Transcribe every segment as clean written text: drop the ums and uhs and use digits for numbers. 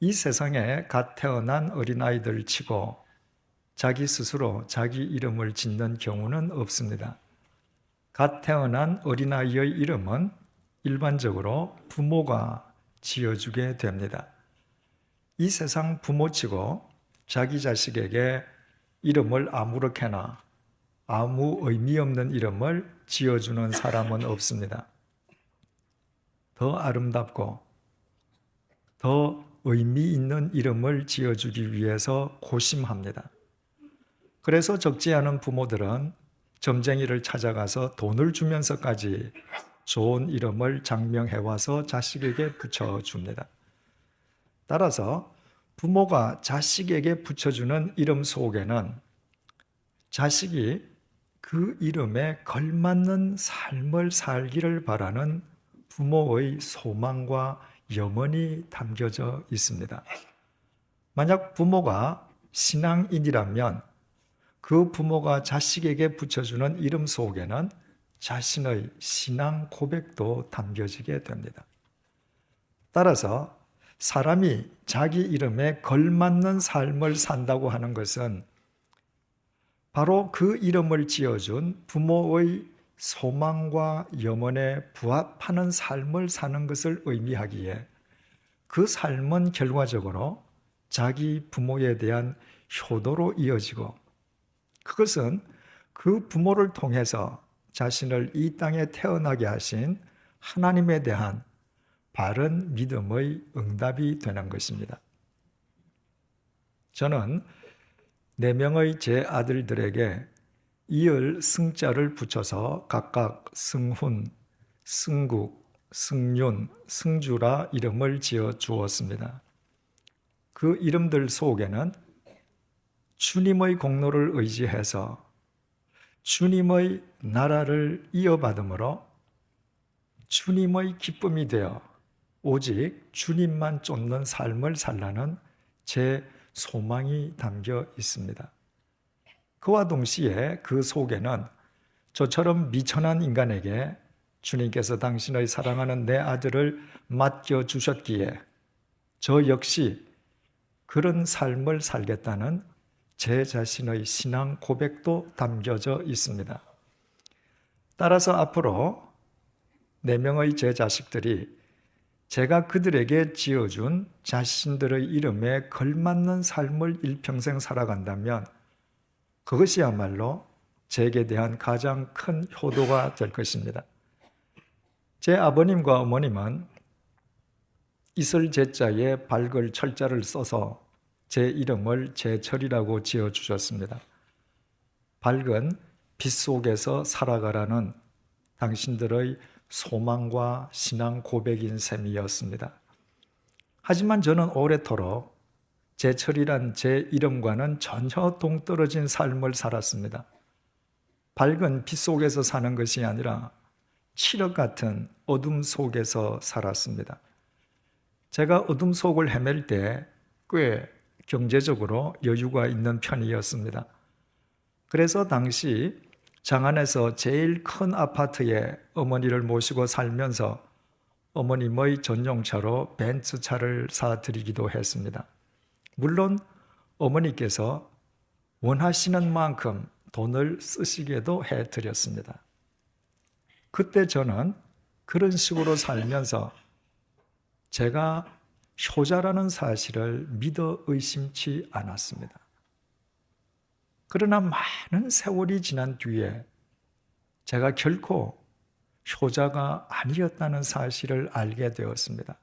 이 세상에 갓 태어난 어린아이들 치고 자기 스스로 자기 이름을 짓는 경우는 없습니다. 갓 태어난 어린아이의 이름은 일반적으로 부모가 지어주게 됩니다. 이 세상 부모치고 자기 자식에게 이름을 아무렇게나 아무 의미 없는 이름을 지어주는 사람은 없습니다. 더 아름답고 더 의미 있는 이름을 지어주기 위해서 고심합니다. 그래서 적지 않은 부모들은 점쟁이를 찾아가서 돈을 주면서까지 좋은 이름을 장명해와서 자식에게 붙여줍니다. 따라서 부모가 자식에게 붙여주는 이름 속에는 자식이 그 이름에 걸맞는 삶을 살기를 바라는 부모의 소망과 염원이 담겨져 있습니다. 만약 부모가 신앙인이라면 그 부모가 자식에게 붙여주는 이름 속에는 자신의 신앙 고백도 담겨지게 됩니다. 따라서 사람이 자기 이름에 걸맞는 삶을 산다고 하는 것은 바로 그 이름을 지어준 부모의 소망과 염원에 부합하는 삶을 사는 것을 의미하기에 그 삶은 결과적으로 자기 부모에 대한 효도로 이어지고 그것은 그 부모를 통해서 자신을 이 땅에 태어나게 하신 하나님에 대한 바른 믿음의 응답이 되는 것입니다. 저는 4명의 제 아들들에게 이을 승자를 붙여서 각각 승훈, 승국, 승윤, 승주라 이름을 지어 주었습니다. 그 이름들 속에는 주님의 공로를 의지해서 주님의 나라를 이어받음으로 주님의 기쁨이 되어 오직 주님만 쫓는 삶을 살라는 제 소망이 담겨 있습니다. 그와 동시에 그 속에는 저처럼 미천한 인간에게 주님께서 당신의 사랑하는 내 아들을 맡겨주셨기에 저 역시 그런 삶을 살겠다는 제 자신의 신앙 고백도 담겨져 있습니다. 따라서 앞으로 4명의 제 자식들이 제가 그들에게 지어준 자신들의 이름에 걸맞는 삶을 일평생 살아간다면 그것이야말로 제게 대한 가장 큰 효도가 될 것입니다. 제 아버님과 어머님은 이슬 제자에 밝을 철자를 써서 제 이름을 제철이라고 지어주셨습니다. 밝은 빛 속에서 살아가라는 당신들의 소망과 신앙 고백인 셈이었습니다. 하지만 저는 오래도록 제철이란 제 이름과는 전혀 동떨어진 삶을 살았습니다. 밝은 빛 속에서 사는 것이 아니라 칠흑 같은 어둠 속에서 살았습니다. 제가 어둠 속을 헤맬 때 꽤 경제적으로 여유가 있는 편이었습니다. 그래서 당시 장안에서 제일 큰 아파트에 어머니를 모시고 살면서 어머님의 전용차로 벤츠차를 사드리기도 했습니다. 물론 어머니께서 원하시는 만큼 돈을 쓰시게도 해드렸습니다. 그때 저는 그런 식으로 살면서 제가 효자라는 사실을 믿어 의심치 않았습니다. 그러나 많은 세월이 지난 뒤에 제가 결코 효자가 아니었다는 사실을 알게 되었습니다.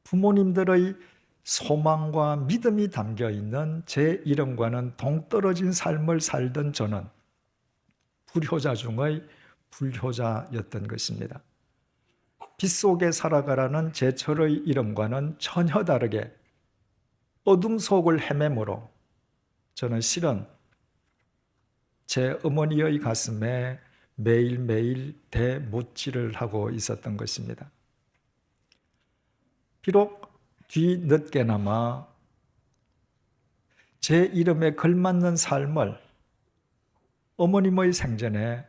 부모님들의 소망과 믿음이 담겨 있는 제 이름과는 동떨어진 삶을 살던 저는 불효자 중의 불효자였던 것입니다. 빛 속에 살아가라는 제철의 이름과는 전혀 다르게 어둠 속을 헤매므로 저는 실은 제 어머니의 가슴에 매일매일 대못질을 하고 있었던 것입니다. 비록 뒤늦게나마 제 이름에 걸맞는 삶을 어머님의 생전에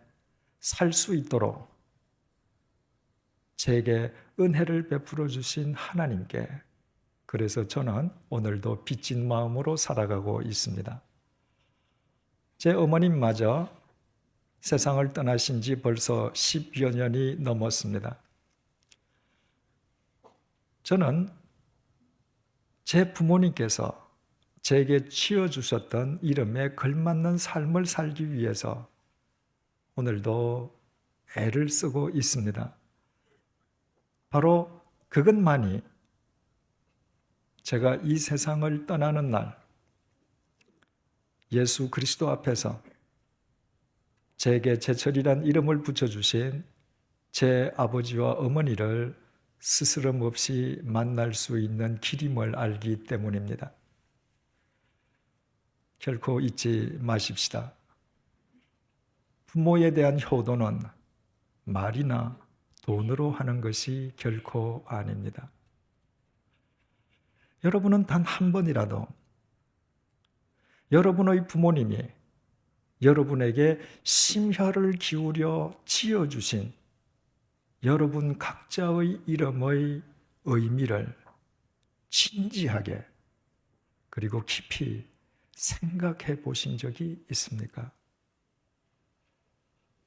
살 수 있도록 제게 은혜를 베풀어 주신 하나님께 그래서 저는 오늘도 빚진 마음으로 살아가고 있습니다. 제 어머님마저 세상을 떠나신 지 벌써 10여 년이 넘었습니다. 저는 제 부모님께서 제게 지어주셨던 이름에 걸맞는 삶을 살기 위해서 오늘도 애를 쓰고 있습니다. 바로 그것만이 제가 이 세상을 떠나는 날 예수 그리스도 앞에서 제게 제철이란 이름을 붙여주신 제 아버지와 어머니를 스스럼 없이 만날 수 있는 길임을 알기 때문입니다. 결코 잊지 마십시다. 부모에 대한 효도는 말이나 돈으로 하는 것이 결코 아닙니다. 여러분은 단 한 번이라도 여러분의 부모님이 여러분에게 심혈을 기울여 지어주신 여러분 각자의 이름의 의미를 진지하게 그리고 깊이 생각해 보신 적이 있습니까?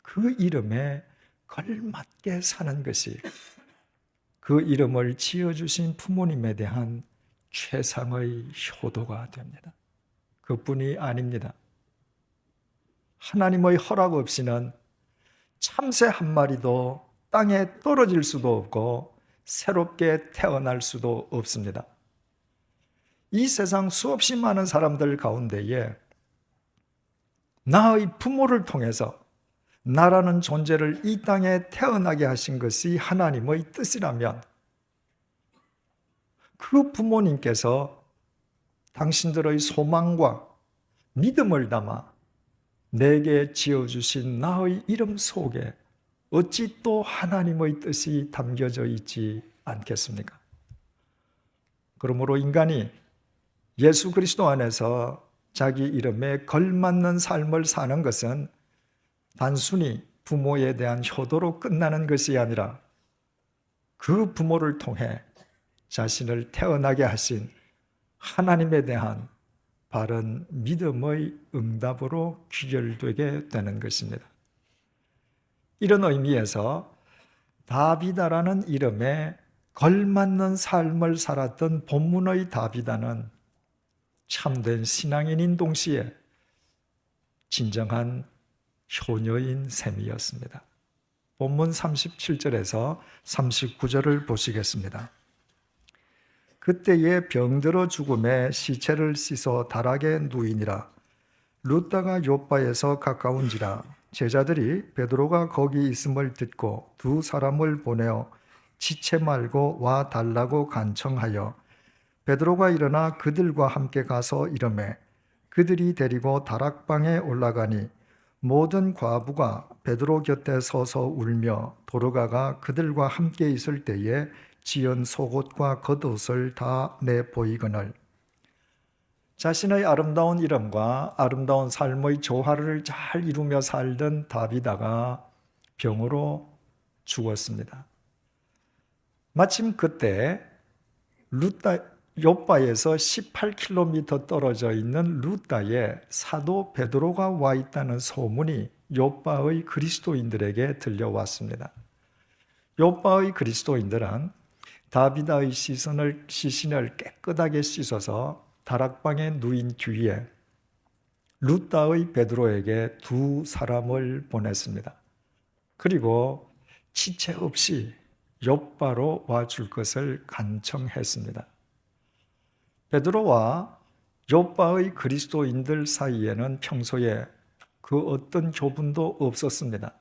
그 이름에 걸맞게 사는 것이 그 이름을 지어주신 부모님에 대한 최상의 효도가 됩니다. 그뿐이 아닙니다. 하나님의 허락 없이는 참새 한 마리도 땅에 떨어질 수도 없고 새롭게 태어날 수도 없습니다. 이 세상 수없이 많은 사람들 가운데에 나의 부모를 통해서 나라는 존재를 이 땅에 태어나게 하신 것이 하나님의 뜻이라면 그 부모님께서 당신들의 소망과 믿음을 담아 내게 지어주신 나의 이름 속에 어찌 또 하나님의 뜻이 담겨져 있지 않겠습니까? 그러므로 인간이 예수 그리스도 안에서 자기 이름에 걸맞는 삶을 사는 것은 단순히 부모에 대한 효도로 끝나는 것이 아니라 그 부모를 통해 자신을 태어나게 하신 하나님에 대한 바른 믿음의 응답으로 귀결되게 되는 것입니다. 이런 의미에서 다비다라는 이름에 걸맞는 삶을 살았던 본문의 다비다는 참된 신앙인인 동시에 진정한 효녀인 셈이었습니다. 본문 37절에서 39절을 보시겠습니다. 그때에 병들어 죽음에 시체를 씻어 다락에 누이니라. 룻다가 요바에서 가까운지라. 제자들이 베드로가 거기 있음을 듣고 두 사람을 보내어 지체 말고 와 달라고 간청하여 베드로가 일어나 그들과 함께 가서 이르매 그들이 데리고 다락방에 올라가니 모든 과부가 베드로 곁에 서서 울며 도르가가 그들과 함께 있을 때에 지은 속옷과 겉옷을 다 내보이거늘. 자신의 아름다운 이름과 아름다운 삶의 조화를 잘 이루며 살던 다비다가 병으로 죽었습니다. 마침 그때 요바에서 18km 떨어져 있는 루다에 사도 베드로가 와 있다는 소문이 요바의 그리스도인들에게 들려왔습니다. 요바의 그리스도인들은 다비다의 시신을 깨끗하게 씻어서 다락방에 누인 뒤에 루다의 베드로에게 두 사람을 보냈습니다. 그리고 지체 없이 요바로 와줄 것을 간청했습니다. 베드로와 요바의 그리스도인들 사이에는 평소에 그 어떤 교분도 없었습니다.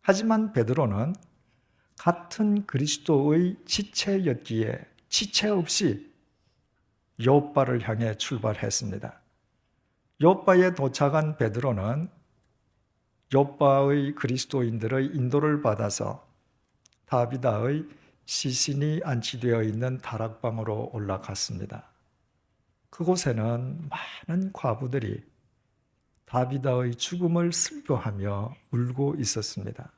하지만 베드로는 같은 그리스도의 지체였기에 지체 없이 요바를 향해 출발했습니다. 요바에 도착한 베드로는 요바의 그리스도인들의 인도를 받아서 다비다의 시신이 안치되어 있는 다락방으로 올라갔습니다. 그곳에는 많은 과부들이 다비다의 죽음을 슬퍼하며 울고 있었습니다.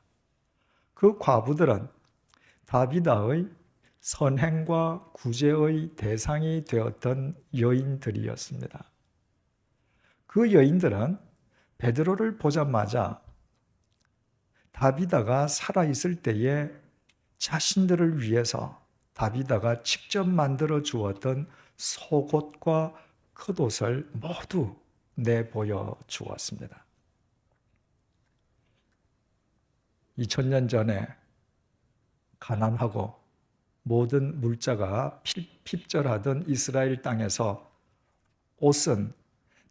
그 과부들은 다비다의 선행과 구제의 대상이 되었던 여인들이었습니다. 그 여인들은 베드로를 보자마자 다비다가 살아있을 때에 자신들을 위해서 다비다가 직접 만들어 주었던 속옷과 겉옷을 모두 내보여 주었습니다. 2000년 전에 가난하고 모든 물자가 핍절하던 이스라엘 땅에서 옷은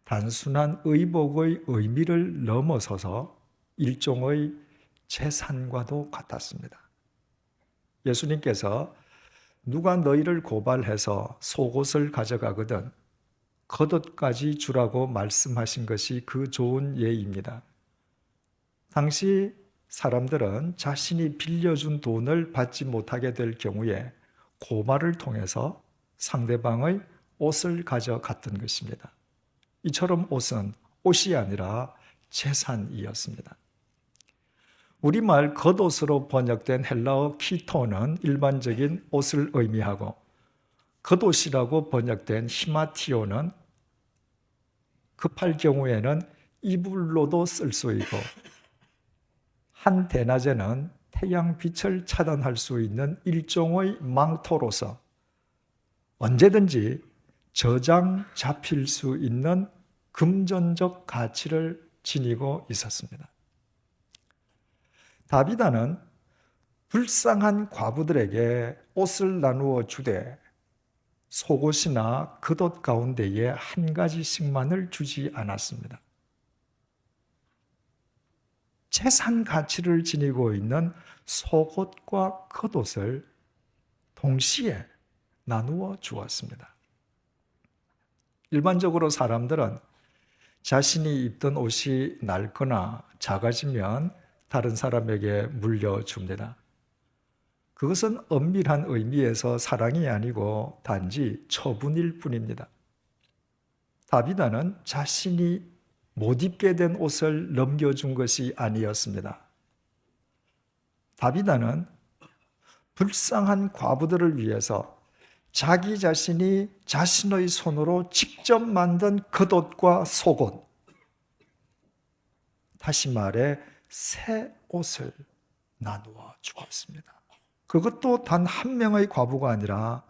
단순한 의복의 의미를 넘어서서 일종의 재산과도 같았습니다. 예수님께서 누가 너희를 고발해서 속옷을 가져가거든 겉옷까지 주라고 말씀하신 것이 그 좋은 예입니다. 당시 사람들은 자신이 빌려준 돈을 받지 못하게 될 경우에 고발을 통해서 상대방의 옷을 가져갔던 것입니다. 이처럼 옷은 옷이 아니라 재산이었습니다. 우리말 겉옷으로 번역된 헬라어 키토는 일반적인 옷을 의미하고 겉옷이라고 번역된 히마티오는 급할 경우에는 이불로도 쓸 수 있고 한 대낮에는 태양빛을 차단할 수 있는 일종의 망토로서 언제든지 저장 잡힐 수 있는 금전적 가치를 지니고 있었습니다. 다비다는 불쌍한 과부들에게 옷을 나누어 주되 속옷이나 겉옷 가운데에 한 가지씩만을 주지 않았습니다. 재산 가치를 지니고 있는 속옷과 겉옷을 동시에 나누어 주었습니다. 일반적으로 사람들은 자신이 입던 옷이 낡거나 작아지면 다른 사람에게 물려줍니다. 그것은 엄밀한 의미에서 사랑이 아니고 단지 처분일 뿐입니다. 다비다는 자신이 못 입게 된 옷을 넘겨준 것이 아니었습니다. 다비다는 불쌍한 과부들을 위해서 자기 자신이 자신의 손으로 직접 만든 겉옷과 속옷, 다시 말해 새 옷을 나누어 주었습니다. 그것도 단 한 명의 과부가 아니라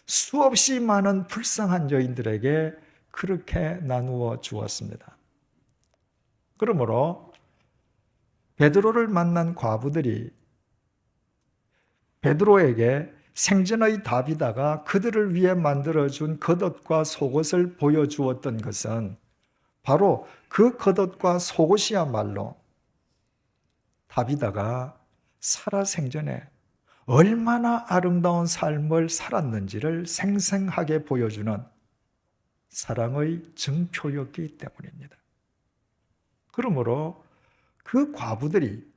수없이 많은 불쌍한 여인들에게 그렇게 나누어 주었습니다. 그러므로 베드로를 만난 과부들이 베드로에게 생전의 다비다가 그들을 위해 만들어준 겉옷과 속옷을 보여주었던 것은 바로 그 겉옷과 속옷이야말로 다비다가 살아생전에 얼마나 아름다운 삶을 살았는지를 생생하게 보여주는 사랑의 증표였기 때문입니다. 그러므로 그 과부들이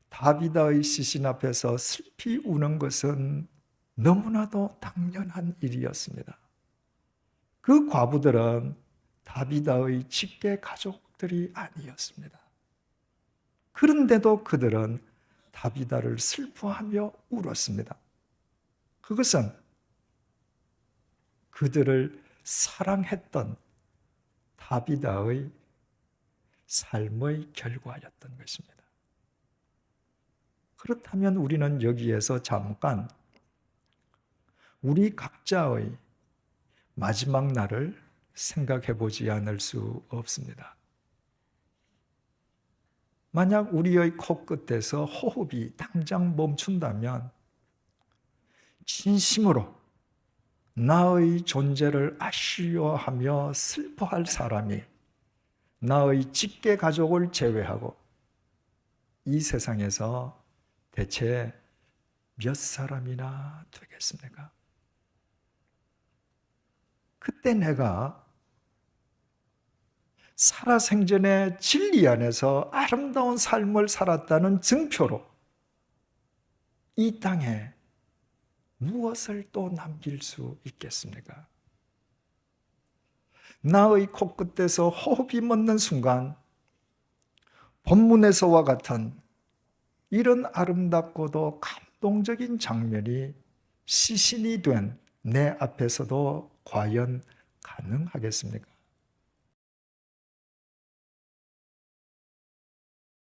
다비다의 시신 앞에서 슬피 우는 것은 너무나도 당연한 일이었습니다. 그 과부들은 다비다의 직계 가족들이 아니었습니다. 그런데도 그들은 다비다를 슬퍼하며 울었습니다. 그것은 그들을 사랑했던 다비다의 삶의 결과였던 것입니다. 그렇다면 우리는 여기에서 잠깐 우리 각자의 마지막 날을 생각해 보지 않을 수 없습니다. 만약 우리의 코끝에서 호흡이 당장 멈춘다면 진심으로 나의 존재를 아쉬워하며 슬퍼할 사람이 나의 직계 가족을 제외하고 이 세상에서 대체 몇 사람이나 되겠습니까? 그때 내가 살아생전에 진리 안에서 아름다운 삶을 살았다는 증표로 이 땅에 무엇을 또 남길 수 있겠습니까? 나의 코끝에서 호흡이 멎는 순간 본문에서와 같은 이런 아름답고도 감동적인 장면이 시신이 된 내 앞에서도 과연 가능하겠습니까?